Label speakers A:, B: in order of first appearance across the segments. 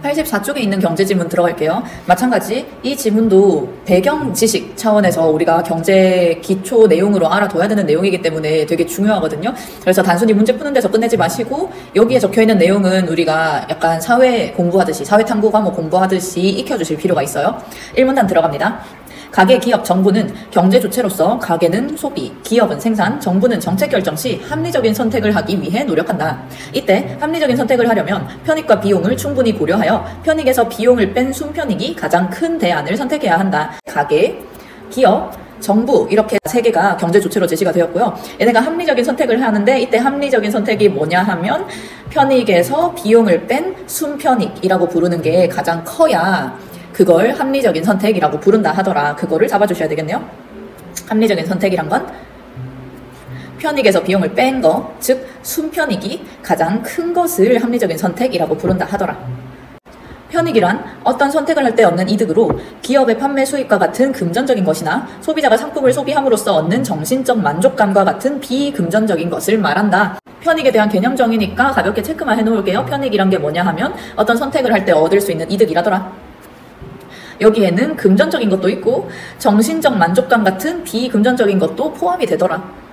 A: 84쪽에 있는 경제 지문 들어갈게요. 마찬가지 이 지문도 배경 지식 차원에서 우리가 경제 기초 내용으로 알아둬야 되는 내용이기 때문에 되게 중요하거든요. 그래서 단순히 문제 푸는 데서 끝내지 마시고 여기에 적혀있는 내용은 우리가 약간 사회 공부하듯이 사회 탐구 과목 공부하듯이 익혀주실 필요가 있어요. 1문단 들어갑니다. 가계, 기업, 정부는 경제 주체로서 가계는 소비, 기업은 생산, 정부는 정책 결정 시 합리적인 선택을 하기 위해 노력한다. 이때 합리적인 선택을 하려면 편익과 비용을 충분히 고려하여 편익에서 비용을 뺀 순편익이 가장 큰 대안을 선택해야 한다. 가계, 기업, 정부 이렇게 세 개가 경제 주체로 제시가 되었고요. 얘네가 합리적인 선택을 하는데 이때 합리적인 선택이 뭐냐 하면 편익에서 비용을 뺀 순편익이라고 부르는 게 가장 커야 그걸 합리적인 선택이라고 부른다 하더라. 그거를 잡아주셔야 되겠네요. 합리적인 선택이란 건 편익에서 비용을 뺀 거, 즉 순편익이 가장 큰 것을 합리적인 선택이라고 부른다 하더라. 편익이란 어떤 선택을 할 때 얻는 이득으로 기업의 판매 수익과 같은 금전적인 것이나 소비자가 상품을 소비함으로써 얻는 정신적 만족감과 같은 비금전적인 것을 말한다. 편익에 대한 개념 정의니까 가볍게 체크만 해놓을게요. 편익이란 게 뭐냐 하면 어떤 선택을 할 때 얻을 수 있는 이득이라더라. 여기에는 금전적인 것도 있고 정신적 만족감 같은 비금전적인 것도 포함이 되더라.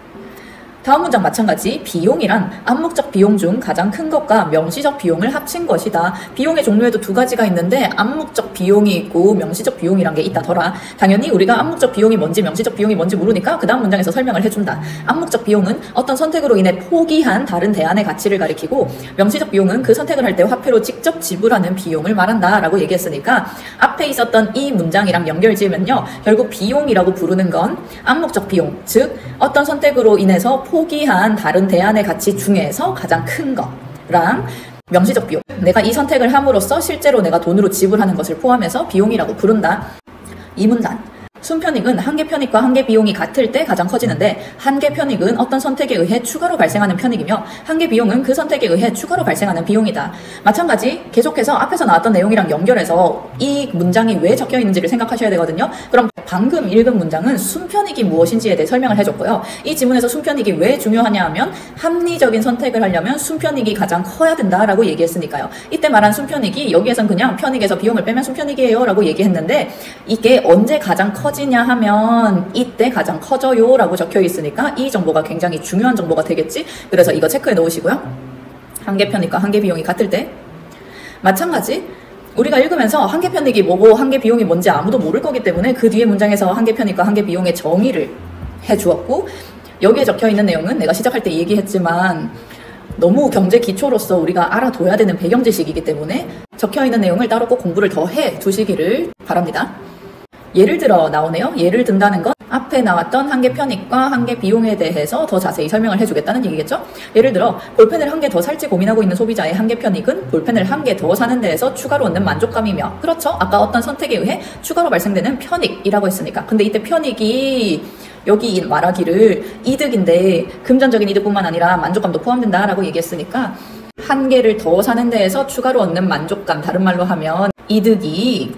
A: 다음 문장 마찬가지. 비용이란 암묵적 비용 중 가장 큰 것과 명시적 비용을 합친 것이다. 비용의 종류에도 두 가지가 있는데 암묵적 비용이 있고 명시적 비용이란 게 있다더라. 당연히 우리가 암묵적 비용이 뭔지 명시적 비용이 뭔지 모르니까 그 다음 문장에서 설명을 해준다. 암묵적 비용은 어떤 선택으로 인해 포기한 다른 대안의 가치를 가리키고 명시적 비용은 그 선택을 할 때 화폐로 직접 지불하는 비용을 말한다 라고 얘기했으니까 앞에 있었던 이 문장이랑 연결지으면요, 결국 비용이라고 부르는 건 암묵적 비용, 즉 어떤 선택으로 인해서 포기한 다른 대안의 가치 중에서 가장 큰 거랑 명시적 비용, 내가 이 선택을 함으로써 실제로 내가 돈으로 지불하는 것을 포함해서 비용이라고 부른다. 이 문단. 순편익은 한계 편익과 한계 비용이 같을 때 가장 커지는데 한계 편익은 어떤 선택에 의해 추가로 발생하는 편익이며 한계 비용은 그 선택에 의해 추가로 발생하는 비용이다. 마찬가지 계속해서 앞에서 나왔던 내용이랑 연결해서 이 문장이 왜 적혀 있는지를 생각하셔야 되거든요. 그럼 방금 읽은 문장은 순편익이 무엇인지에 대해 설명을 해줬고요. 이 지문에서 순편익이 왜 중요하냐 하면 합리적인 선택을 하려면 순편익이 가장 커야 된다라고 얘기했으니까요. 이때 말한 순편익이 여기에선 그냥 편익에서 비용을 빼면 순편익이에요 라고 얘기했는데 이게 언제 가장 커지냐 하면 이때 가장 커져요 라고 적혀 있으니까 이 정보가 굉장히 중요한 정보가 되겠지. 그래서 이거 체크해 놓으시고요. 한계 편익과 한계 비용이 같을 때. 마찬가지 우리가 읽으면서 한계 편익이 뭐고 한계 비용이 뭔지 아무도 모를 거기 때문에 그 뒤에 문장에서 한계 편익과 한계 비용의 정의를 해주었고, 여기에 적혀있는 내용은 내가 시작할 때 얘기했지만 너무 경제 기초로서 우리가 알아둬야 되는 배경 지식이기 때문에 적혀있는 내용을 따로 꼭 공부를 더 해 두시기를 바랍니다. 예를 들어 나오네요. 예를 든다는 건 앞에 나왔던 한계 편익과 한계 비용에 대해서 더 자세히 설명을 해주겠다는 얘기겠죠? 예를 들어 볼펜을 한 개 더 살지 고민하고 있는 소비자의 한계 편익은 볼펜을 한 개 더 사는 데에서 추가로 얻는 만족감이며, 그렇죠? 아까 어떤 선택에 의해 추가로 발생되는 편익이라고 했으니까. 근데 이때 편익이 여기 말하기를 이득인데 금전적인 이득뿐만 아니라 만족감도 포함된다라고 얘기했으니까 한 개를 더 사는 데에서 추가로 얻는 만족감, 다른 말로 하면 이득이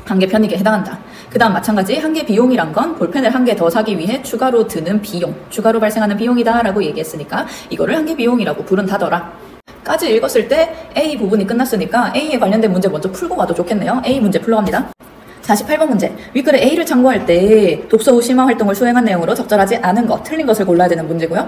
A: 한계 편익에 해당한다. 그 다음 마찬가지 한계 비용이란 건 볼펜을 한 개 더 사기 위해 추가로 드는 비용, 추가로 발생하는 비용이다 라고 얘기했으니까 이거를 한계 비용이라고 부른다더라. 까지 읽었을 때 A 부분이 끝났으니까 A에 관련된 문제 먼저 풀고 가도 좋겠네요. A 문제 풀러 갑니다. 48번 문제. 윗글에 A를 참고할 때 독서 후 심화 활동을 수행한 내용으로 적절하지 않은 것, 틀린 것을 골라야 되는 문제고요.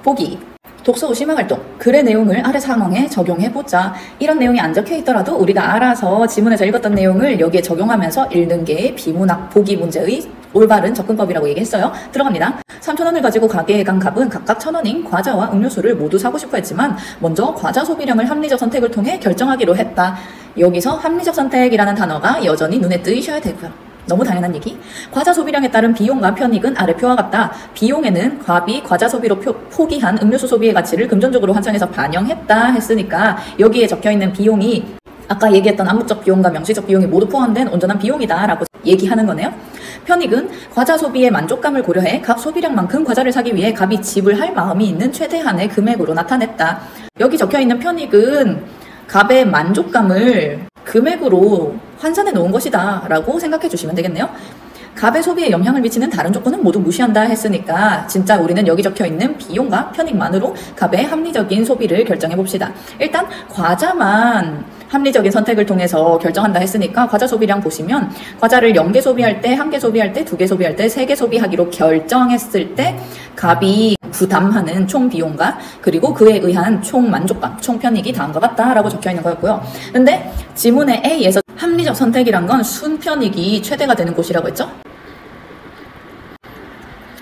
A: 보기. 독서 후 심화 활동, 글의 내용을 아래 상황에 적용해보자. 이런 내용이 안 적혀 있더라도 우리가 알아서 지문에서 읽었던 내용을 여기에 적용하면서 읽는 게 비문학 보기 문제의 올바른 접근법이라고 얘기했어요. 들어갑니다. 3,000원을 가지고 가게에 간 갑은 각각 1,000원인 과자와 음료수를 모두 사고 싶어 했지만 먼저 과자 소비량을 합리적 선택을 통해 결정하기로 했다. 여기서 합리적 선택이라는 단어가 여전히 눈에 띄셔야 되고요. 너무 당연한 얘기. 과자 소비량에 따른 비용과 편익은 아래 표와 같다. 비용에는 갑이 과자 소비로 포기한 음료수 소비의 가치를 금전적으로 환산해서 반영했다 했으니까 여기에 적혀있는 비용이 아까 얘기했던 암묵적 비용과 명시적 비용이 모두 포함된 온전한 비용이다 라고 얘기하는 거네요. 편익은 과자 소비의 만족감을 고려해 갑 소비량만큼 과자를 사기 위해 갑이 지불할 마음이 있는 최대한의 금액으로 나타냈다. 여기 적혀있는 편익은 갑의 만족감을 금액으로 환산해 놓은 것이다 라고 생각해 주시면 되겠네요. 갑의 소비에 영향을 미치는 다른 조건은 모두 무시한다 했으니까 진짜 우리는 여기 적혀있는 비용과 편익만으로 갑의 합리적인 소비를 결정해 봅시다. 일단 과자만 합리적인 선택을 통해서 결정한다 했으니까 과자 소비량 보시면 과자를 0개 소비할 때, 1개 소비할 때, 2개 소비할 때, 3개 소비하기로 결정했을 때 갑이 부담하는 총 비용과 그리고 그에 의한 총 만족감, 총 편익이 다음과 같다라고 적혀있는 거였고요. 근데 지문의 A에서 합리적 선택이란 건 순편익이 최대가 되는 곳이라고 했죠?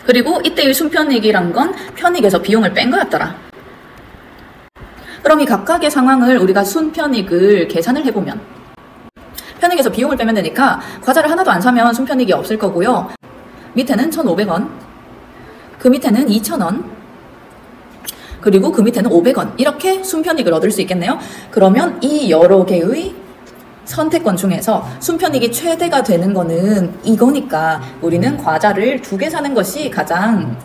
A: 그리고 이때의 순편익이란 건 편익에서 비용을 뺀 거였더라. 그럼 이 각각의 상황을 우리가 순편익을 계산을 해보면 편익에서 비용을 빼면 되니까 과자를 하나도 안 사면 순편익이 없을 거고요. 밑에는 1,500원, 그 밑에는 2,000원, 그리고 그 밑에는 500원 이렇게 순편익을 얻을 수 있겠네요. 그러면 이 여러 개의 선택권 중에서 순편익이 최대가 되는 거는 이거니까 우리는 과자를 2개 사는 것이 가장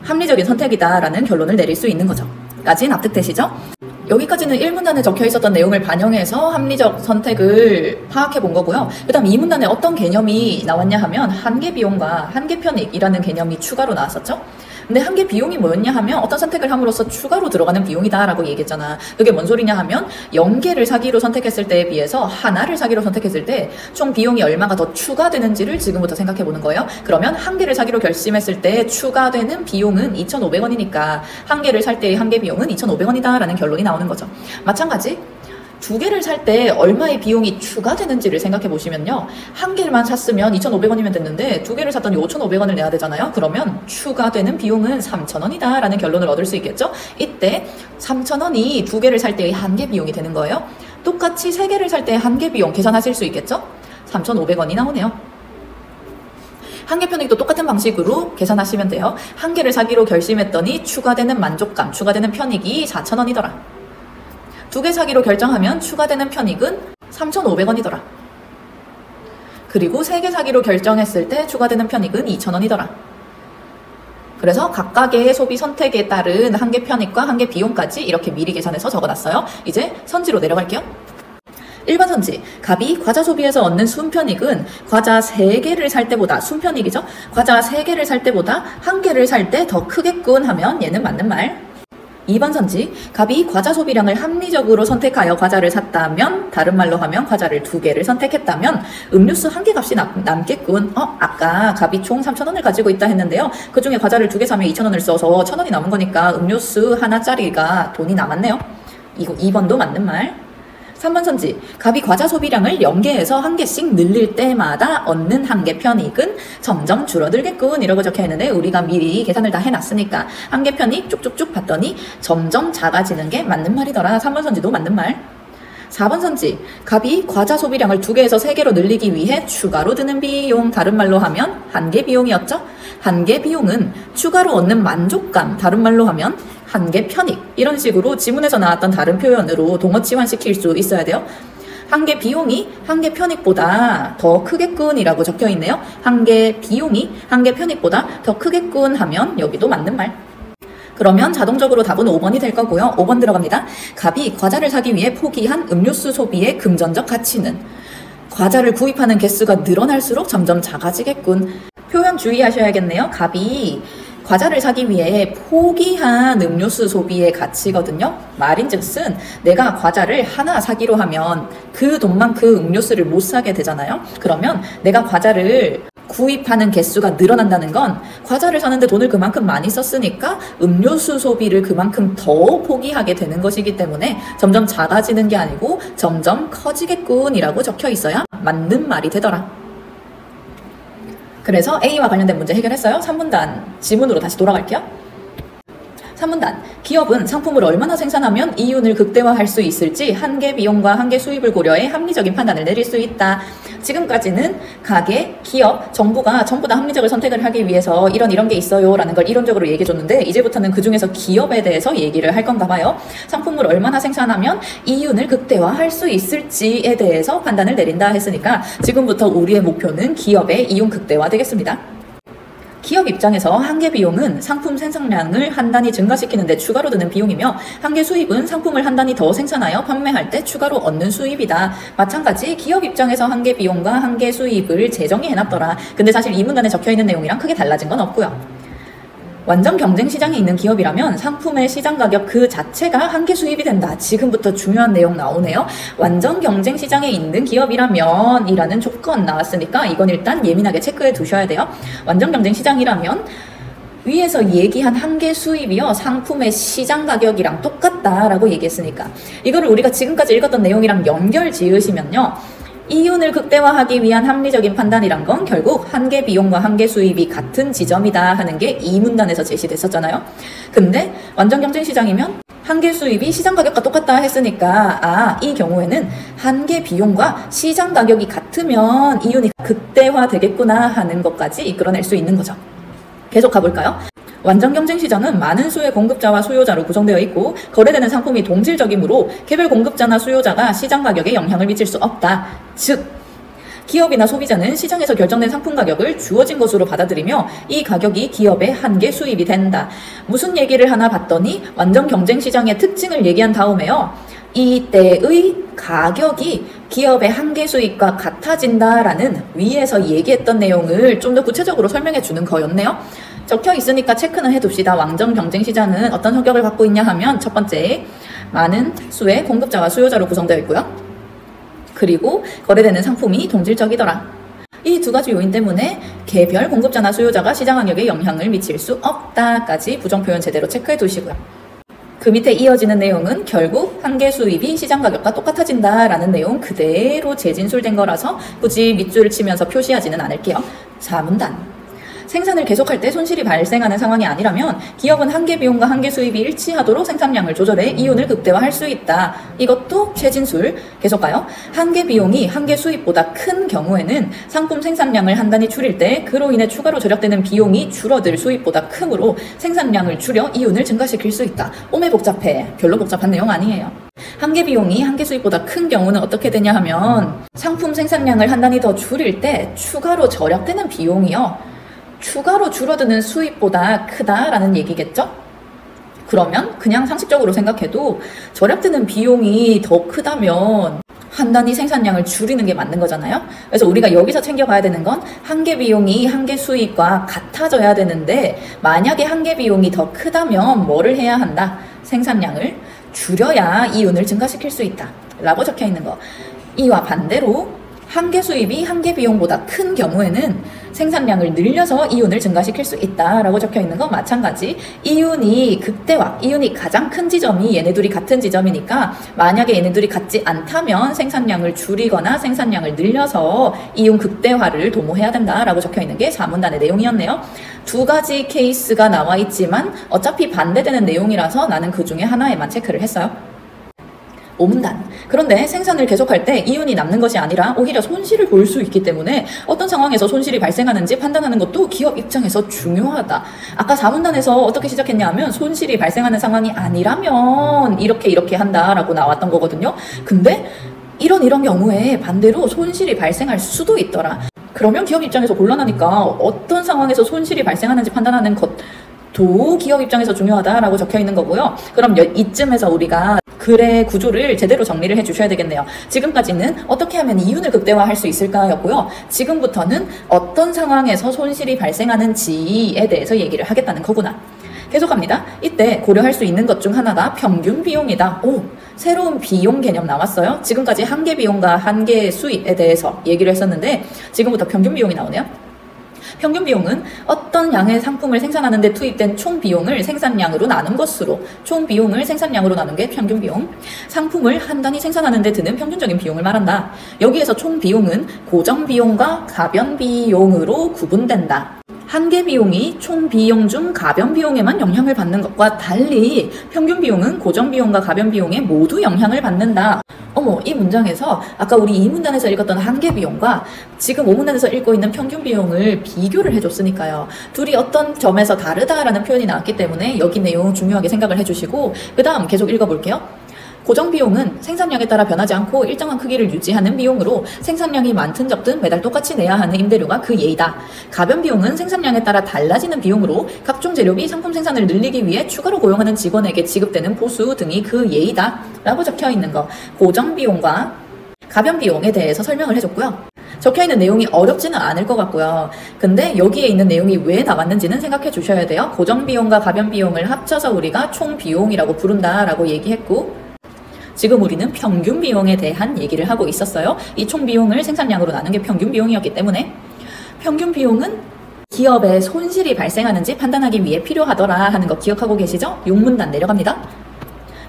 A: 합리적인 선택이다라는 결론을 내릴 수 있는 거죠. 까지 납득되시죠? 여기까지는 1문단에 적혀 있었던 내용을 반영해서 합리적 선택을 파악해 본 거고요. 그 다음 2문단에 어떤 개념이 나왔냐 하면 한계 비용과 한계 편익이라는 개념이 추가로 나왔었죠. 근데 한계 비용이 뭐였냐 하면 어떤 선택을 함으로써 추가로 들어가는 비용이다 라고 얘기했잖아. 그게 뭔 소리냐 하면 0개를 사기로 선택했을 때에 비해서 하나를 사기로 선택했을 때 총 비용이 얼마가 더 추가되는지를 지금부터 생각해 보는 거예요. 그러면 한 개를 사기로 결심했을 때 추가되는 비용은 2,500원이니까 한 개를 살 때의 한계 비용은 2,500원이다 라는 결론이 나오는 거죠. 마찬가지 2개를 살 때 얼마의 비용이 추가되는지를 생각해 보시면요. 한 개만 샀으면 2,500원이면 됐는데 2개를 샀더니 5,500원을 내야 되잖아요. 그러면 추가되는 비용은 3,000원이다 라는 결론을 얻을 수 있겠죠. 이때 3,000원이 2개를 살 때의 한계 비용이 되는 거예요. 똑같이 3개를 살 때의 한계 비용 계산하실 수 있겠죠. 3,500원이 나오네요. 한계 편익도 똑같은 방식으로 계산하시면 돼요. 한 개를 사기로 결심했더니 추가되는 만족감, 추가되는 편익이 4,000원이더라. 2개 사기로 결정하면 추가되는 편익은 3,500원이더라. 그리고 3개 사기로 결정했을 때 추가되는 편익은 2,000원이더라. 그래서 각각의 소비 선택에 따른 한계 편익과 한계 비용까지 이렇게 미리 계산해서 적어놨어요. 이제 선지로 내려갈게요. 1번 선지, 갑이 과자 소비에서 얻는 순편익은 과자 3개를 살 때보다, 순편익이죠? 과자 3개를 살 때보다 1개를 살 때 더 크겠군 하면 얘는 맞는 말. 2번 선지, 갑이 과자 소비량을 합리적으로 선택하여 과자를 샀다면, 다른 말로 하면 과자를 2개를 선택했다면 음료수 1개 값이 남겠군. 아까 갑이 총 3,000원을 가지고 있다 했는데요. 그 중에 과자를 2개 사면 2,000원을 써서 1,000원이 남은 거니까 음료수 하나짜리가 돈이 남았네요. 이거 2번도 맞는 말. 3번 선지, 갑이 과자 소비량을 0개에서 1개씩 늘릴 때마다 얻는 한계 편익은 점점 줄어들겠군 이라고 적혀있는데 우리가 미리 계산을 다 해놨으니까 한계 편익 쭉쭉쭉 봤더니 점점 작아지는 게 맞는 말이더라. 3번 선지도 맞는 말. 4번 선지, 갑이 과자 소비량을 2개에서 3개로 늘리기 위해 추가로 드는 비용, 다른 말로 하면 한계 비용이었죠? 한계 비용은 추가로 얻는 만족감, 다른 말로 하면 한계 편익, 이런 식으로 지문에서 나왔던 다른 표현으로 동어치환시킬 수 있어야 돼요. 한계 비용이 한계 편익보다 더 크겠군 이라고 적혀 있네요. 한계 비용이 한계 편익보다 더 크겠군 하면 여기도 맞는 말. 그러면 자동적으로 답은 5번이 될 거고요. 5번 들어갑니다. 갑이 과자를 사기 위해 포기한 음료수 소비의 금전적 가치는 과자를 구입하는 개수가 늘어날수록 점점 작아지겠군. 표현 주의하셔야겠네요. 갑이 과자를 사기 위해 포기한 음료수 소비의 가치거든요. 말인즉슨 내가 과자를 하나 사기로 하면 그 돈만큼 음료수를 못 사게 되잖아요. 그러면 내가 과자를 구입하는 개수가 늘어난다는 건 과자를 사는데 돈을 그만큼 많이 썼으니까 음료수 소비를 그만큼 더 포기하게 되는 것이기 때문에 점점 작아지는 게 아니고 점점 커지겠군 이라고 적혀 있어야 맞는 말이 되더라. 그래서 A와 관련된 문제 해결했어요. 3문단 지문으로 다시 돌아갈게요. 3문단, 기업은 상품을 얼마나 생산하면 이윤을 극대화할 수 있을지 한계 비용과 한계 수입을 고려해 합리적인 판단을 내릴 수 있다. 지금까지는 가게, 기업, 정부가 전부 다 합리적을 선택을 하기 위해서 이런 게 있어요 라는 걸 이론적으로 얘기해줬는데 이제부터는 그 중에서 기업에 대해서 얘기를 할 건가 봐요. 상품을 얼마나 생산하면 이윤을 극대화할 수 있을지에 대해서 판단을 내린다 했으니까 지금부터 우리의 목표는 기업의 이윤 극대화 되겠습니다. 기업 입장에서 한계 비용은 상품 생산량을 한 단위 증가시키는 데 추가로 드는 비용이며 한계 수입은 상품을 한 단위 더 생산하여 판매할 때 추가로 얻는 수입이다. 마찬가지 기업 입장에서 한계 비용과 한계 수입을 재정의 해놨더라. 근데 사실 이 문단에 적혀있는 내용이랑 크게 달라진 건 없고요. 완전 경쟁 시장에 있는 기업이라면 상품의 시장 가격 그 자체가 한계 수입이 된다. 지금부터 중요한 내용 나오네요. 완전 경쟁 시장에 있는 기업이라면 이라는 조건 나왔으니까 이건 일단 예민하게 체크해 두셔야 돼요. 완전 경쟁 시장이라면 위에서 얘기한 한계 수입이요 상품의 시장 가격이랑 똑같다라고 얘기했으니까 이거를 우리가 지금까지 읽었던 내용이랑 연결 지으시면요. 이윤을 극대화하기 위한 합리적인 판단이란 건 결국 한계 비용과 한계 수입이 같은 지점이다 하는 게 이 문단에서 제시됐었잖아요. 근데 완전 경쟁 시장이면 한계 수입이 시장 가격과 똑같다 했으니까 이 경우에는 한계 비용과 시장 가격이 같으면 이윤이 극대화 되겠구나 하는 것까지 이끌어낼 수 있는 거죠. 계속 가볼까요? 완전 경쟁 시장은 많은 수의 공급자와 수요자로 구성되어 있고 거래되는 상품이 동질적이므로 개별 공급자나 수요자가 시장 가격에 영향을 미칠 수 없다. 즉, 기업이나 소비자는 시장에서 결정된 상품 가격을 주어진 것으로 받아들이며 이 가격이 기업의 한계 수입이 된다. 무슨 얘기를 하나 봤더니 완전 경쟁 시장의 특징을 얘기한 다음에요. 이때의 가격이 기업의 한계 수익과 같아진다라는 위에서 얘기했던 내용을 좀 더 구체적으로 설명해 주는 거였네요. 적혀 있으니까 체크는 해둡시다. 완전 경쟁 시장은 어떤 성격을 갖고 있냐 하면 첫 번째, 많은 수의 공급자와 수요자로 구성되어 있고요. 그리고 거래되는 상품이 동질적이더라. 이 두 가지 요인 때문에 개별 공급자나 수요자가 시장 가격에 영향을 미칠 수 없다까지 부정표현 제대로 체크해 두시고요. 그 밑에 이어지는 내용은 결국 한계 수입이 시장 가격과 똑같아진다라는 내용 그대로 재진술된 거라서 굳이 밑줄을 치면서 표시하지는 않을게요. 4문단. 생산을 계속할 때 손실이 발생하는 상황이 아니라면 기업은 한계 비용과 한계 수입이 일치하도록 생산량을 조절해 이윤을 극대화할 수 있다. 이것도 최진술. 계속 가요. 한계 비용이 한계 수입보다 큰 경우에는 상품 생산량을 한 단위 줄일 때 그로 인해 추가로 절약되는 비용이 줄어들 수입보다 크므로 생산량을 줄여 이윤을 증가시킬 수 있다. 오매 복잡해. 별로 복잡한 내용 아니에요. 한계 비용이 한계 수입보다 큰 경우는 어떻게 되냐 하면 상품 생산량을 한 단위 더 줄일 때 추가로 절약되는 비용이요. 추가로 줄어드는 수입보다 크다라는 얘기겠죠? 그러면 그냥 상식적으로 생각해도 절약되는 비용이 더 크다면 한 단위 생산량을 줄이는 게 맞는 거잖아요? 그래서 우리가 여기서 챙겨가야 되는 건 한계 비용이 한계 수입과 같아져야 되는데 만약에 한계 비용이 더 크다면 뭐를 해야 한다? 생산량을 줄여야 이윤을 증가시킬 수 있다 라고 적혀 있는 거. 이와 반대로 한계 수입이 한계 비용보다 큰 경우에는 생산량을 늘려서 이윤을 증가시킬 수 있다라고 적혀 있는 건 마찬가지. 이윤이 극대화, 이윤이 가장 큰 지점이 얘네들이 같은 지점이니까 만약에 얘네들이 같지 않다면 생산량을 줄이거나 생산량을 늘려서 이윤 극대화를 도모해야 된다라고 적혀 있는 게 4문단의 내용이었네요. 두 가지 케이스가 나와 있지만 어차피 반대되는 내용이라서 나는 그 중에 하나에만 체크를 했어요. 5문단. 그런데 생산을 계속할 때 이윤이 남는 것이 아니라 오히려 손실을 볼 수 있기 때문에 어떤 상황에서 손실이 발생하는지 판단하는 것도 기업 입장에서 중요하다. 아까 4문단에서 어떻게 시작했냐 하면 손실이 발생하는 상황이 아니라면 이렇게 한다라고 나왔던 거거든요. 근데 이런 경우에 반대로 손실이 발생할 수도 있더라. 그러면 기업 입장에서 곤란하니까 어떤 상황에서 손실이 발생하는지 판단하는 것도 기업 입장에서 중요하다라고 적혀 있는 거고요. 그럼 이쯤에서 우리가 글의 구조를 제대로 정리를 해주셔야 되겠네요. 지금까지는 어떻게 하면 이윤을 극대화할 수 있을까였고요. 지금부터는 어떤 상황에서 손실이 발생하는지에 대해서 얘기를 하겠다는 거구나. 계속합니다. 이때 고려할 수 있는 것 중 하나가 평균 비용이다. 오, 새로운 비용 개념 나왔어요. 지금까지 한계 비용과 한계 수입에 대해서 얘기를 했었는데 지금부터 평균 비용이 나오네요. 평균 비용은 어떤 양의 상품을 생산하는 데 투입된 총 비용을 생산량으로 나눈 것으로 총 비용을 생산량으로 나눈 게 평균 비용. 상품을 한 단위 생산하는 데 드는 평균적인 비용을 말한다. 여기에서 총 비용은 고정 비용과 가변 비용으로 구분된다. 한계 비용이 총 비용 중 가변 비용에만 영향을 받는 것과 달리 평균 비용은 고정 비용과 가변 비용에 모두 영향을 받는다. 어머, 이 문장에서 아까 우리 2문단에서 읽었던 한계 비용과 지금 5문단에서 읽고 있는 평균 비용을 비교를 해줬으니까요. 둘이 어떤 점에서 다르다라는 표현이 나왔기 때문에 여기 내용 중요하게 생각을 해주시고 그 다음 계속 읽어볼게요. 고정 비용은 생산량에 따라 변하지 않고 일정한 크기를 유지하는 비용으로 생산량이 많든 적든 매달 똑같이 내야 하는 임대료가 그 예이다. 가변 비용은 생산량에 따라 달라지는 비용으로 각종 재료비 상품 생산을 늘리기 위해 추가로 고용하는 직원에게 지급되는 보수 등이 그 예이다 라고 적혀 있는 거. 고정 비용과 가변 비용에 대해서 설명을 해줬고요. 적혀있는 내용이 어렵지는 않을 것 같고요. 근데 여기에 있는 내용이 왜 나왔는지는 생각해 주셔야 돼요. 고정 비용과 가변 비용을 합쳐서 우리가 총 비용이라고 부른다라고 얘기했고, 지금 우리는 평균 비용에 대한 얘기를 하고 있었어요. 이 총 비용을 생산량으로 나눈 게 평균 비용이었기 때문에 평균 비용은 기업에 손실이 발생하는지 판단하기 위해 필요하더라 하는 거 기억하고 계시죠? 용문단 내려갑니다.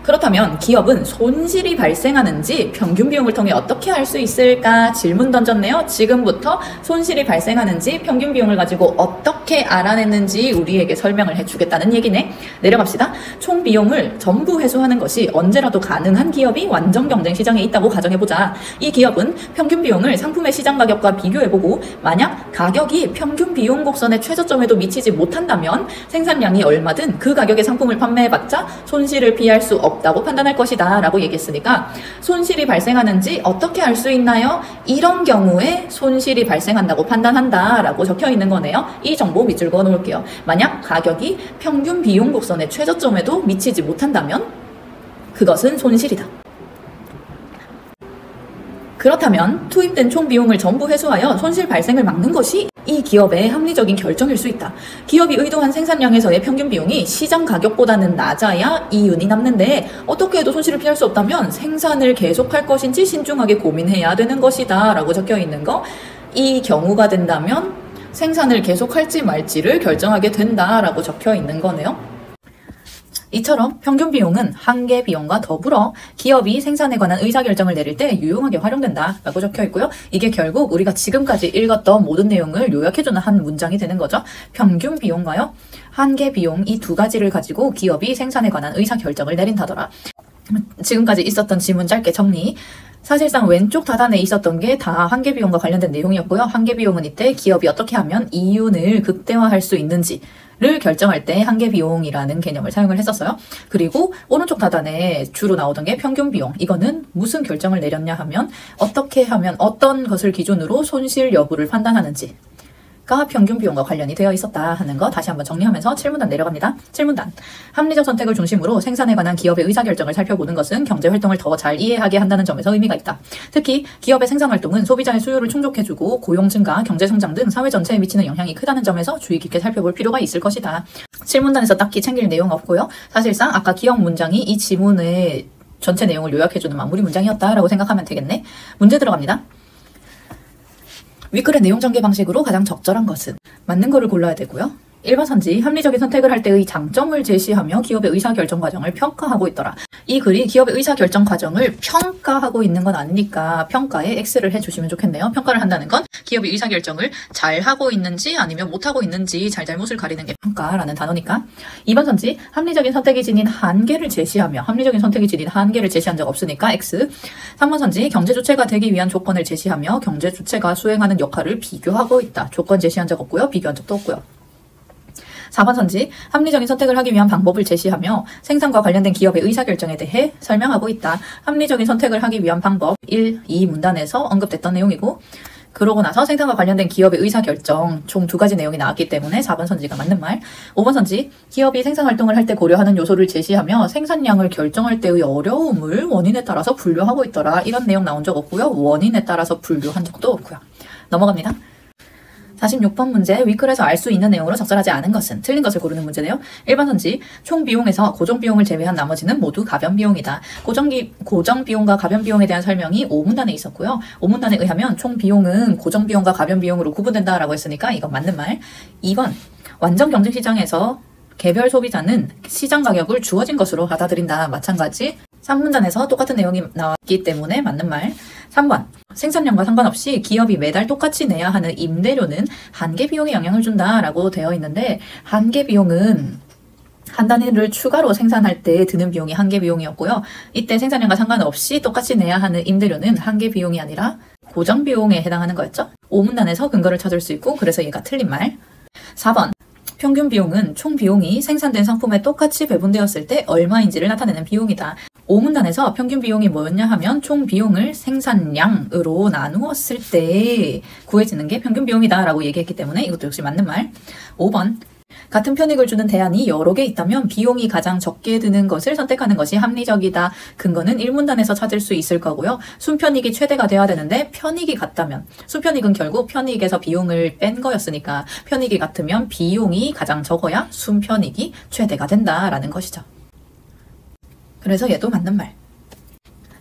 A: 그렇다면 기업은 손실이 발생하는지 평균 비용을 통해 어떻게 알 수 있을까? 질문 던졌네요. 지금부터 손실이 발생하는지 평균 비용을 가지고 어떻게 알아냈는지 우리에게 설명을 해주겠다는 얘기네. 내려갑시다. 총 비용을 전부 회수하는 것이 언제라도 가능한 기업이 완전 경쟁 시장에 있다고 가정해보자. 이 기업은 평균 비용을 상품의 시장 가격과 비교해보고 만약 가격이 평균 비용 곡선의 최저점에도 미치지 못한다면 생산량이 얼마든 그 가격의 상품을 판매해봤자 손실을 피할 수 없다고 판단할 것이다 라고 얘기했으니까 손실이 발생하는지 어떻게 알 수 있나요? 이런 경우에 손실이 발생한다고 판단한다 라고 적혀 있는 거네요. 이 정보 밑줄 그어 놓을게요. 만약 가격이 평균 비용 곡선의 최저점에도 미치지 못한다면 그것은 손실이다. 그렇다면 투입된 총 비용을 전부 회수하여 손실 발생을 막는 것이 이 기업의 합리적인 결정일 수 있다. 기업이 의도한 생산량에서의 평균 비용이 시장 가격보다는 낮아야 이윤이 남는데 어떻게 해도 손실을 피할 수 없다면 생산을 계속할 것인지 신중하게 고민해야 되는 것이다 라고 적혀 있는 거. 이 경우가 된다면 생산을 계속할지 말지를 결정하게 된다라고 적혀 있는 거네요. 이처럼 평균 비용은 한계 비용과 더불어 기업이 생산에 관한 의사결정을 내릴 때 유용하게 활용된다 라고 적혀 있고요. 이게 결국 우리가 지금까지 읽었던 모든 내용을 요약해주는 한 문장이 되는 거죠. 평균 비용과요, 한계 비용 이 두 가지를 가지고 기업이 생산에 관한 의사결정을 내린다더라. 지금까지 있었던 지문 짧게 정리. 사실상 왼쪽 하단에 있었던 게 다 한계 비용과 관련된 내용이었고요. 한계 비용은 이때 기업이 어떻게 하면 이윤을 극대화할 수 있는지 를 결정할 때 한계 비용이라는 개념을 사용을 했었어요. 그리고 오른쪽 하단에 주로 나오던 게 평균 비용. 이거는 무슨 결정을 내렸냐 하면 어떻게 하면 어떤 것을 기준으로 손실 여부를 판단하는지 가 평균 비용과 관련이 되어 있었다 하는 거 다시 한번 정리하면서 7문단 내려갑니다. 7문단. 합리적 선택을 중심으로 생산에 관한 기업의 의사결정을 살펴보는 것은 경제활동을 더 잘 이해하게 한다는 점에서 의미가 있다. 특히 기업의 생산활동은 소비자의 수요를 충족해주고 고용 증가, 경제성장 등 사회 전체에 미치는 영향이 크다는 점에서 주의 깊게 살펴볼 필요가 있을 것이다. 7문단에서 딱히 챙길 내용 없고요. 사실상 아까 기억 문장이 이 지문의 전체 내용을 요약해주는 마무리 문장이었다라고 생각하면 되겠네. 문제 들어갑니다. 윗글의 내용 전개 방식으로 가장 적절한 것은 맞는 거를 골라야 되고요. 1번 선지, 합리적인 선택을 할 때의 장점을 제시하며 기업의 의사결정 과정을 평가하고 있더라. 이 글이 기업의 의사결정 과정을 평가하고 있는 건 아니니까 평가에 X를 해주시면 좋겠네요. 평가를 한다는 건 기업의 의사결정을 잘하고 있는지 아니면 못하고 있는지 잘잘못을 가리는 게 평가라는 단어니까. 2번 선지, 합리적인 선택이 지닌 한계를 제시하며 합리적인 선택이 지닌 한계를 제시한 적 없으니까 X. 3번 선지, 경제주체가 되기 위한 조건을 제시하며 경제주체가 수행하는 역할을 비교하고 있다. 조건 제시한 적 없고요. 비교한 적도 없고요. 4번 선지, 합리적인 선택을 하기 위한 방법을 제시하며 생산과 관련된 기업의 의사결정에 대해 설명하고 있다. 합리적인 선택을 하기 위한 방법 1, 2 문단에서 언급됐던 내용이고, 그러고 나서 생산과 관련된 기업의 의사결정 총 두 가지 내용이 나왔기 때문에 4번 선지가 맞는 말. 5번 선지, 기업이 생산활동을 할 때 고려하는 요소를 제시하며 생산량을 결정할 때의 어려움을 원인에 따라서 분류하고 있더라. 이런 내용 나온 적 없고요. 원인에 따라서 분류한 적도 없고요. 넘어갑니다. 46번 문제, 윗글에서 알 수 있는 내용으로 적절하지 않은 것은 틀린 것을 고르는 문제네요. 1번 선지, 총 비용에서 고정 비용을 제외한 나머지는 모두 가변 비용이다. 고정 비용과 가변 비용에 대한 설명이 5문단에 있었고요. 5문단에 의하면 총 비용은 고정 비용과 가변 비용으로 구분된다라고 했으니까 이건 맞는 말. 2번, 완전 경쟁 시장에서 개별 소비자는 시장 가격을 주어진 것으로 받아들인다. 마찬가지. 3문단에서 똑같은 내용이 나왔기 때문에 맞는 말. 3번, 생산량과 상관없이 기업이 매달 똑같이 내야 하는 임대료는 한계 비용에 영향을 준다라고 되어 있는데, 한계 비용은 한 단위를 추가로 생산할 때 드는 비용이 한계 비용이었고요. 이때 생산량과 상관없이 똑같이 내야 하는 임대료는 한계 비용이 아니라 고정 비용에 해당하는 거였죠. 5문단에서 근거를 찾을 수 있고, 그래서 얘가 틀린 말. 4번, 평균 비용은 총 비용이 생산된 상품에 똑같이 배분되었을 때 얼마인지를 나타내는 비용이다. 5문단에서 평균 비용이 뭐였냐 하면 총 비용을 생산량으로 나누었을 때 구해지는 게 평균 비용이다 라고 얘기했기 때문에 이것도 역시 맞는 말. 5번. 같은 편익을 주는 대안이 여러 개 있다면 비용이 가장 적게 드는 것을 선택하는 것이 합리적이다. 근거는 1문단에서 찾을 수 있을 거고요. 순편익이 최대가 돼야 되는데 편익이 같다면, 순편익은 결국 편익에서 비용을 뺀 거였으니까 편익이 같으면 비용이 가장 적어야 순편익이 최대가 된다라는 것이죠. 그래서 얘도 맞는 말.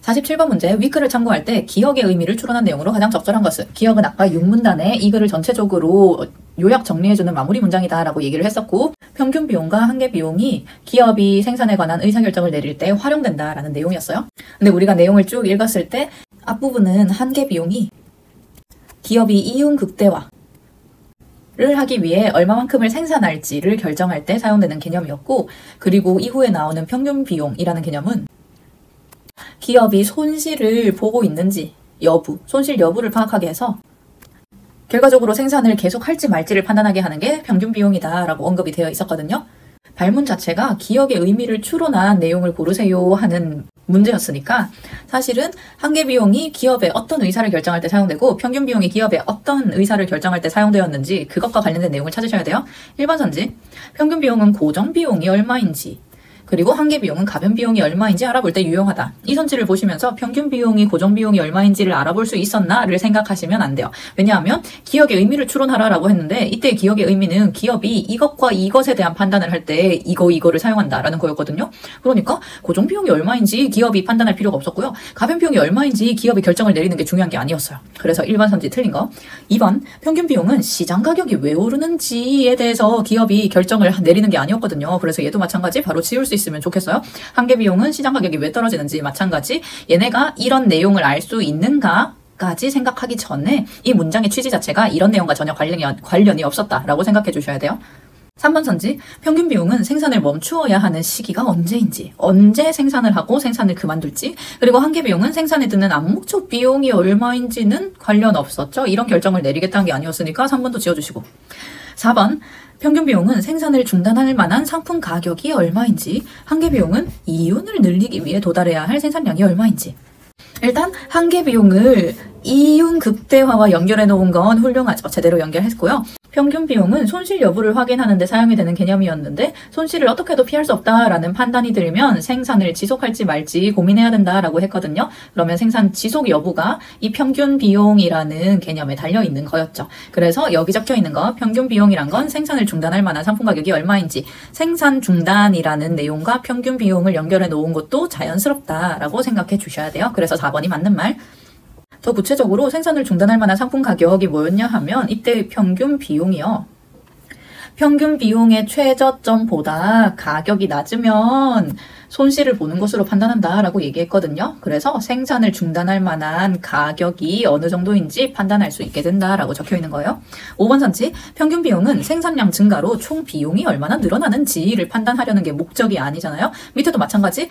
A: 47번 문제, 위글을 참고할 때 기억의 의미를 추론한 내용으로 가장 적절한 것은, 기억은 아까 6문단에 이 글을 전체적으로 요약 정리해주는 마무리 문장이다 라고 얘기를 했었고, 평균 비용과 한계 비용이 기업이 생산에 관한 의사결정을 내릴 때 활용된다 라는 내용이었어요. 근데 우리가 내용을 쭉 읽었을 때 앞부분은 한계 비용이 기업이 이윤 극대화 를 하기 위해 얼마만큼을 생산할지를 결정할 때 사용되는 개념이었고, 그리고 이후에 나오는 평균 비용이라는 개념은 기업이 손실을 보고 있는지 여부, 손실 여부를 파악하게 해서 결과적으로 생산을 계속할지 말지를 판단하게 하는 게 평균 비용이다 라고 언급이 되어 있었거든요. 발문 자체가 기억의 의미를 추론한 내용을 고르세요 하는 문제였으니까 사실은 한계 비용이 기업의 어떤 의사를 결정할 때 사용되고 평균 비용이 기업의 어떤 의사를 결정할 때 사용되었는지 그것과 관련된 내용을 찾으셔야 돼요. 1번 선지, 평균 비용은 고정 비용이 얼마인지, 그리고 한계 비용은 가변 비용이 얼마인지 알아볼 때 유용하다. 이 선지를 보시면서 평균 비용이 고정 비용이 얼마인지를 알아볼 수 있었나를 생각하시면 안 돼요. 왜냐하면 기억의 의미를 추론하라라고 했는데 이때 기억의 의미는 기업이 이것과 이것에 대한 판단을 할 때 이거를 사용한다라는 거였거든요. 그러니까 고정 비용이 얼마인지 기업이 판단할 필요가 없었고요. 가변 비용이 얼마인지 기업이 결정을 내리는 게 중요한 게 아니었어요. 그래서 1번 선지 틀린 거. 2번, 평균 비용은 시장 가격이 왜 오르는지에 대해서 기업이 결정을 내리는 게 아니었거든요. 그래서 얘도 마찬가지 바로 지울 수 있으면 좋겠어요. 한계 비용은 시장 가격이 왜 떨어지는지 마찬가지, 얘네가 이런 내용을 알 수 있는가 까지 생각하기 전에 이 문장의 취지 자체가 이런 내용과 전혀 관련이 없었다라고 생각해 주셔야 돼요. 3번 선지, 평균 비용은 생산을 멈추어야 하는 시기가 언제인지, 언제 생산을 하고 생산을 그만둘지, 그리고 한계 비용은 생산에 드는 암묵적 비용이 얼마인지는 관련 없었죠. 이런 결정을 내리겠다는 게 아니었으니까 3번도 지워주시고. 4번, 평균 비용은 생산을 중단할 만한 상품 가격이 얼마인지, 한계 비용은 이윤을 늘리기 위해 도달해야 할 생산량이 얼마인지. 일단 한계 비용을 이윤 극대화와 연결해 놓은 건 훌륭하죠. 제대로 연결했고요. 평균 비용은 손실 여부를 확인하는 데 사용이 되는 개념이었는데 손실을 어떻게 해도 피할 수 없다라는 판단이 들면 생산을 지속할지 말지 고민해야 된다라고 했거든요. 그러면 생산 지속 여부가 이 평균 비용이라는 개념에 달려있는 거였죠. 그래서 여기 적혀있는 거 평균 비용이란 건 생산을 중단할 만한 상품 가격이 얼마인지, 생산 중단이라는 내용과 평균 비용을 연결해 놓은 것도 자연스럽다라고 생각해 주셔야 돼요. 그래서 4번이 맞는 말. 더 구체적으로 생산을 중단할 만한 상품 가격이 뭐였냐 하면 이때 평균 비용이요. 평균 비용의 최저점보다 가격이 낮으면 손실을 보는 것으로 판단한다라고 얘기했거든요. 그래서 생산을 중단할 만한 가격이 어느 정도인지 판단할 수 있게 된다라고 적혀 있는 거예요. 5번 선지, 평균 비용은 생산량 증가로 총 비용이 얼마나 늘어나는지를 판단하려는 게 목적이 아니잖아요. 밑에도 마찬가지.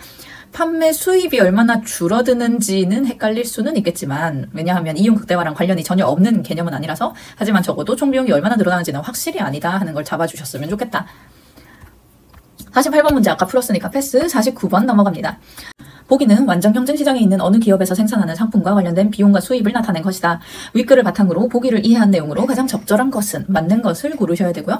A: 판매 수입이 얼마나 줄어드는지는 헷갈릴 수는 있겠지만, 왜냐하면 이윤 극대화랑 관련이 전혀 없는 개념은 아니라서, 하지만 적어도 총 비용이 얼마나 늘어나는지는 확실히 아니다 하는 걸 잡아주셨으면 좋겠다. 48번 문제 아까 풀었으니까 패스. 49번 넘어갑니다. 보기는 완전 경쟁시장에 있는 어느 기업에서 생산하는 상품과 관련된 비용과 수입을 나타낸 것이다. 윗글을 바탕으로 보기를 이해한 내용으로 가장 적절한 것은, 맞는 것을 고르셔야 되고요.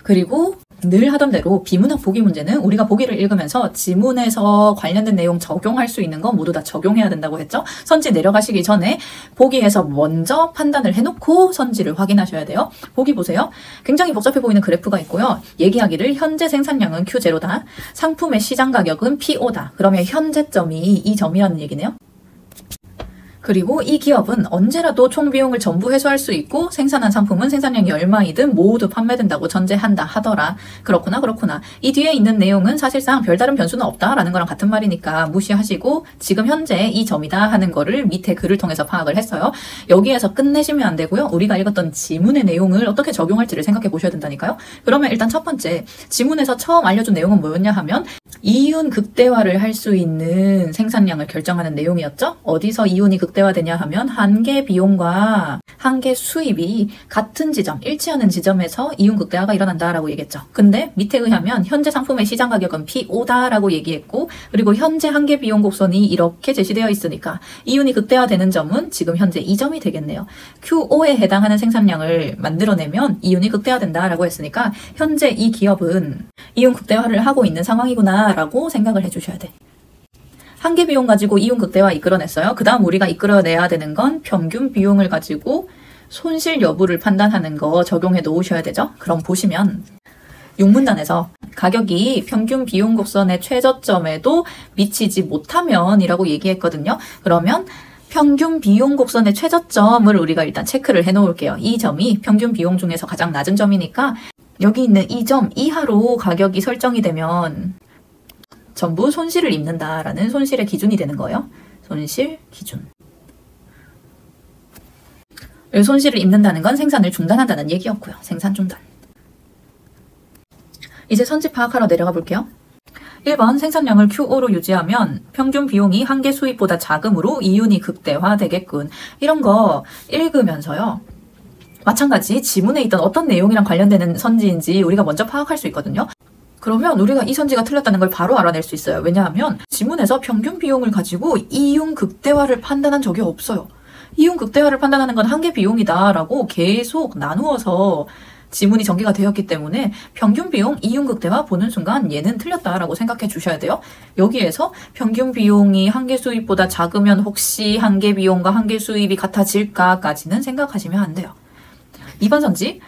A: 그리고 늘 하던 대로 비문학 보기 문제는 우리가 보기를 읽으면서 지문에서 관련된 내용 적용할 수 있는 거 모두 다 적용해야 된다고 했죠. 선지 내려가시기 전에 보기에서 먼저 판단을 해놓고 선지를 확인하셔야 돼요. 보기 보세요. 굉장히 복잡해 보이는 그래프가 있고요. 얘기하기를 현재 생산량은 Q0다. 상품의 시장 가격은 P5다. 그러면 현재점이 이 점이라는 얘기네요. 그리고 이 기업은 언제라도 총 비용을 전부 회수할 수 있고 생산한 상품은 생산량이 얼마이든 모두 판매된다고 전제한다 하더라. 그렇구나. 이 뒤에 있는 내용은 사실상 별다른 변수는 없다라는 거랑 같은 말이니까 무시하시고 지금 현재 이 점이다 하는 거를 밑에 글을 통해서 파악을 했어요. 여기에서 끝내시면 안 되고요. 우리가 읽었던 지문의 내용을 어떻게 적용할지를 생각해 보셔야 된다니까요. 그러면 일단 첫 번째, 지문에서 처음 알려준 내용은 뭐였냐 하면 이윤 극대화를 할 수 있는 생산량을 결정하는 내용이었죠. 어디서 이윤이 극대화되냐 하면 한계 비용과 한계 수입이 같은 지점, 일치하는 지점에서 이윤 극대화가 일어난다라고 얘기했죠. 근데 밑에 의하면 현재 상품의 시장 가격은 P5다라고 얘기했고, 그리고 현재 한계 비용 곡선이 이렇게 제시되어 있으니까 이윤이 극대화되는 점은 지금 현재 이 점이 되겠네요. Q5에 해당하는 생산량을 만들어내면 이윤이 극대화된다라고 했으니까 현재 이 기업은 이윤 극대화를 하고 있는 상황이구나라고 생각을 해주셔야 돼. 한계 비용 가지고 이윤 극대화 이끌어냈어요. 그 다음 우리가 이끌어내야 되는 건 평균 비용을 가지고 손실 여부를 판단하는 거 적용해 놓으셔야 되죠. 그럼 보시면 6문단에서 가격이 평균 비용 곡선의 최저점에도 미치지 못하면 이라고 얘기했거든요. 그러면 평균 비용 곡선의 최저점을 우리가 일단 체크를 해 놓을게요. 이 점이 평균 비용 중에서 가장 낮은 점이니까 여기 있는 이 점 이하로 가격이 설정이 되면 전부 손실을 입는다라는 손실의 기준이 되는 거예요. 손실 기준. 손실을 입는다는 건 생산을 중단한다는 얘기였고요. 생산 중단. 이제 선지 파악하러 내려가 볼게요. 1번 생산량을 Q5로 유지하면 평균 비용이 한계 수입보다 작음으로 이윤이 극대화되겠군. 이런 거 읽으면서요. 마찬가지 지문에 있던 어떤 내용이랑 관련되는 선지인지 우리가 먼저 파악할 수 있거든요. 그러면 우리가 이 선지가 틀렸다는 걸 바로 알아낼 수 있어요. 왜냐하면 지문에서 평균 비용을 가지고 이윤 극대화를 판단한 적이 없어요. 이윤 극대화를 판단하는 건 한계 비용이다 라고 계속 나누어서 지문이 전개가 되었기 때문에 평균 비용, 이윤 극대화 보는 순간 얘는 틀렸다라고 생각해 주셔야 돼요. 여기에서 평균 비용이 한계 수입보다 작으면 혹시 한계 비용과 한계 수입이 같아질까까지는 생각하시면 안 돼요. 2번 선지.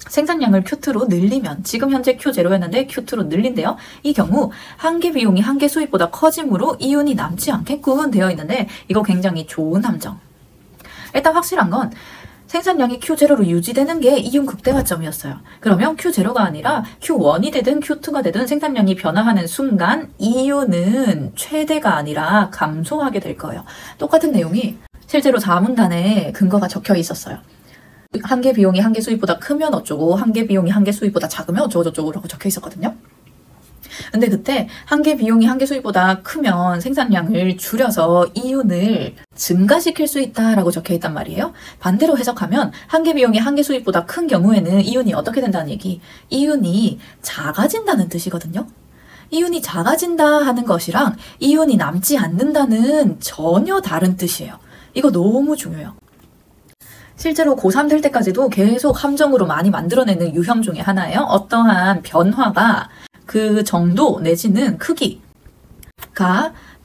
A: 생산량을 Q2로 늘리면 지금 현재 Q0였는데 Q2로 늘린대요. 이 경우 한계 비용이 한계 수입보다 커지므로 이윤이 남지 않겠군 되어 있는데 이거 굉장히 좋은 함정. 일단 확실한 건 생산량이 Q0로 유지되는 게 이윤 극대화점이었어요. 그러면 Q0가 아니라 Q1이 되든 Q2가 되든 생산량이 변화하는 순간 이윤은 최대가 아니라 감소하게 될 거예요. 똑같은 내용이 실제로 4문단에 근거가 적혀 있었어요. 한계 비용이 한계 수입보다 크면 어쩌고 한계 비용이 한계 수입보다 작으면 어쩌고 저쩌고라고 적혀 있었거든요. 근데 그때 한계 비용이 한계 수입보다 크면 생산량을 줄여서 이윤을 증가시킬 수 있다라고 적혀 있단 말이에요. 반대로 해석하면 한계 비용이 한계 수입보다 큰 경우에는 이윤이 어떻게 된다는 얘기? 이윤이 작아진다는 뜻이거든요. 이윤이 작아진다 하는 것이랑 이윤이 남지 않는다는 전혀 다른 뜻이에요. 이거 너무 중요해요. 실제로 고3 될 때까지도 계속 함정으로 많이 만들어내는 유형 중에 하나예요. 어떠한 변화가 그 정도 내지는 크기가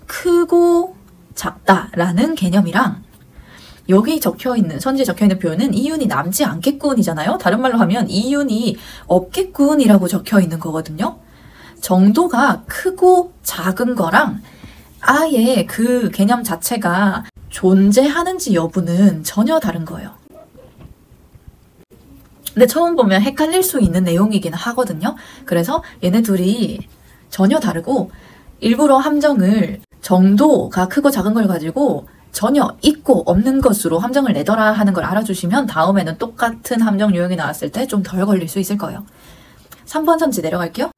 A: 크고 작다라는 개념이랑 여기 적혀있는 선지에 적혀있는 표현은 이윤이 남지 않겠군이잖아요. 다른 말로 하면 이윤이 없겠군이라고 적혀있는 거거든요. 정도가 크고 작은 거랑 아예 그 개념 자체가 존재하는지 여부는 전혀 다른 거예요. 근데 처음 보면 헷갈릴 수 있는 내용이긴 하거든요. 그래서 얘네 둘이 전혀 다르고 일부러 함정을 정도가 크고 작은 걸 가지고 전혀 있고 없는 것으로 함정을 내더라 하는 걸 알아주시면 다음에는 똑같은 함정 유형이 나왔을 때 좀 덜 걸릴 수 있을 거예요. 3번 선지 내려갈게요.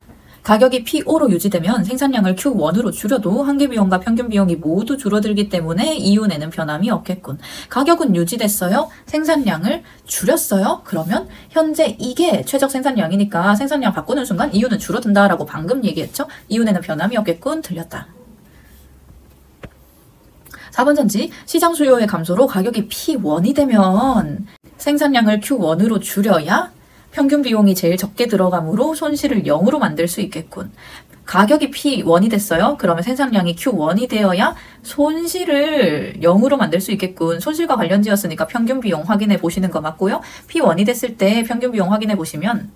A: 가격이 P5로 유지되면 생산량을 Q1으로 줄여도 한계 비용과 평균 비용이 모두 줄어들기 때문에 이윤에는 변함이 없겠군. 가격은 유지됐어요. 생산량을 줄였어요. 그러면 현재 이게 최적 생산량이니까 생산량 바꾸는 순간 이윤은 줄어든다라고 방금 얘기했죠. 이윤에는 변함이 없겠군. 들렸다. 4번 전지 시장 수요의 감소로 가격이 P1이 되면 생산량을 Q1으로 줄여야 평균 비용이 제일 적게 들어가므로 손실을 0으로 만들 수 있겠군. 가격이 P1이 됐어요. 그러면 생산량이 Q1이 되어야 손실을 0으로 만들 수 있겠군. 손실과 관련지었으니까 평균 비용 확인해 보시는 거 맞고요. P1이 됐을 때 평균 비용 확인해 보시면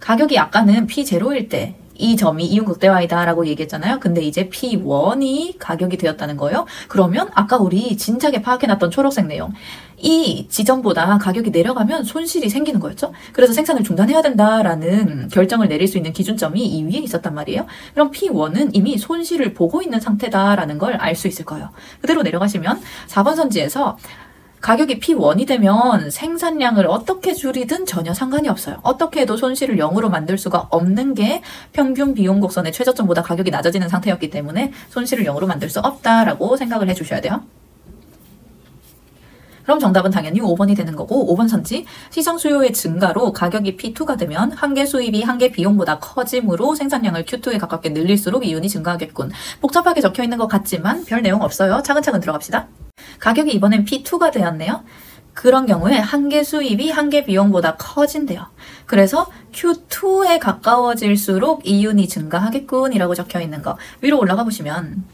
A: 가격이 아까는 P0일 때 이 점이 이윤 극대화이다 라고 얘기했잖아요. 근데 이제 P1이 가격이 되었다는 거예요. 그러면 아까 우리 진작에 파악해놨던 초록색 내용 이 지점보다 가격이 내려가면 손실이 생기는 거였죠. 그래서 생산을 중단해야 된다라는 결정을 내릴 수 있는 기준점이 이 위에 있었단 말이에요. 그럼 P1은 이미 손실을 보고 있는 상태다라는 걸 알 수 있을 거예요. 그대로 내려가시면 4번 선지에서 가격이 P1이 되면 생산량을 어떻게 줄이든 전혀 상관이 없어요. 어떻게 해도 손실을 0으로 만들 수가 없는 게 평균 비용 곡선의 최저점보다 가격이 낮아지는 상태였기 때문에 손실을 0으로 만들 수 없다라고 생각을 해주셔야 돼요. 그럼 정답은 당연히 5번이 되는 거고 5번 선지 시장 수요의 증가로 가격이 P2가 되면 한개 수입이 한개 비용보다 커짐으로 생산량을 Q2에 가깝게 늘릴수록 이윤이 증가하겠군. 복잡하게 적혀 있는 것 같지만 별 내용 없어요. 차근차근 들어갑시다. 가격이 이번엔 P2가 되었네요. 그런 경우에 한개 수입이 한개 비용보다 커진대요. 그래서 Q2에 가까워질수록 이윤이 증가하겠군 이라고 적혀 있는 거. 위로 올라가 보시면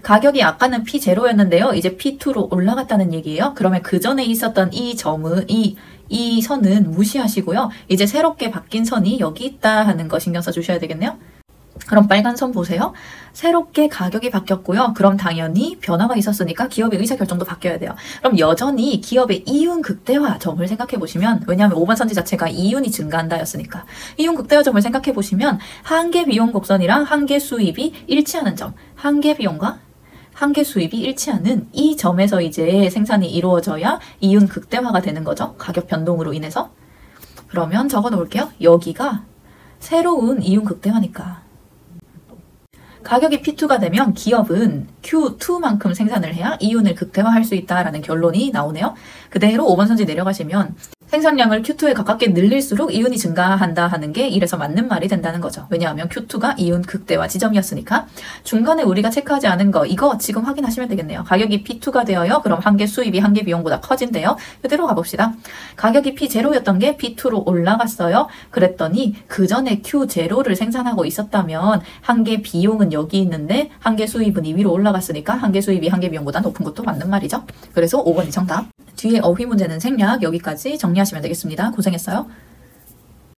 A: 가격이 아까는 P0였는데요. 이제 P2로 올라갔다는 얘기예요. 그러면 그 전에 있었던 이 점은 이 선은 무시하시고요. 이제 새롭게 바뀐 선이 여기 있다 하는 거 신경 써주셔야 되겠네요. 그럼 빨간 선 보세요. 새롭게 가격이 바뀌었고요. 그럼 당연히 변화가 있었으니까 기업의 의사결정도 바뀌어야 돼요. 그럼 여전히 기업의 이윤 극대화 점을 생각해 보시면, 왜냐하면 5번 선지 자체가 이윤이 증가한다였으니까 이윤 극대화 점을 생각해 보시면 한개 비용 곡선이랑 한개 수입이 일치하는 점, 한개 비용과 한개 수입이 일치하는 이 점에서 이제 생산이 이루어져야 이윤 극대화가 되는 거죠. 가격 변동으로 인해서. 그러면 적어 놓을게요. 여기가 새로운 이윤 극대화니까. 가격이 P2가 되면 기업은 Q2만큼 생산을 해야 이윤을 극대화할 수 있다라는 결론이 나오네요. 그대로 5번 선지 내려가시면 생산량을 Q2에 가깝게 늘릴수록 이윤이 증가한다 하는 게 이래서 맞는 말이 된다는 거죠. 왜냐하면 Q2가 이윤 극대화 지점이었으니까. 중간에 우리가 체크하지 않은 거 이거 지금 확인하시면 되겠네요. 가격이 P2가 되어요. 그럼 한개 수입이 한개 비용보다 커진대요. 그대로 가봅시다. 가격이 P0였던 게 P2로 올라갔어요. 그랬더니 그 전에 Q0를 생산하고 있었다면 한개 비용은 여기 있는데 한개 수입은 이 위로 올라갔으니까 한개 수입이 한개 비용보다 높은 것도 맞는 말이죠. 그래서 5번이 정답. 뒤에 어휘 문제는 생략. 여기까지 정리하시면 되겠습니다. 고생했어요.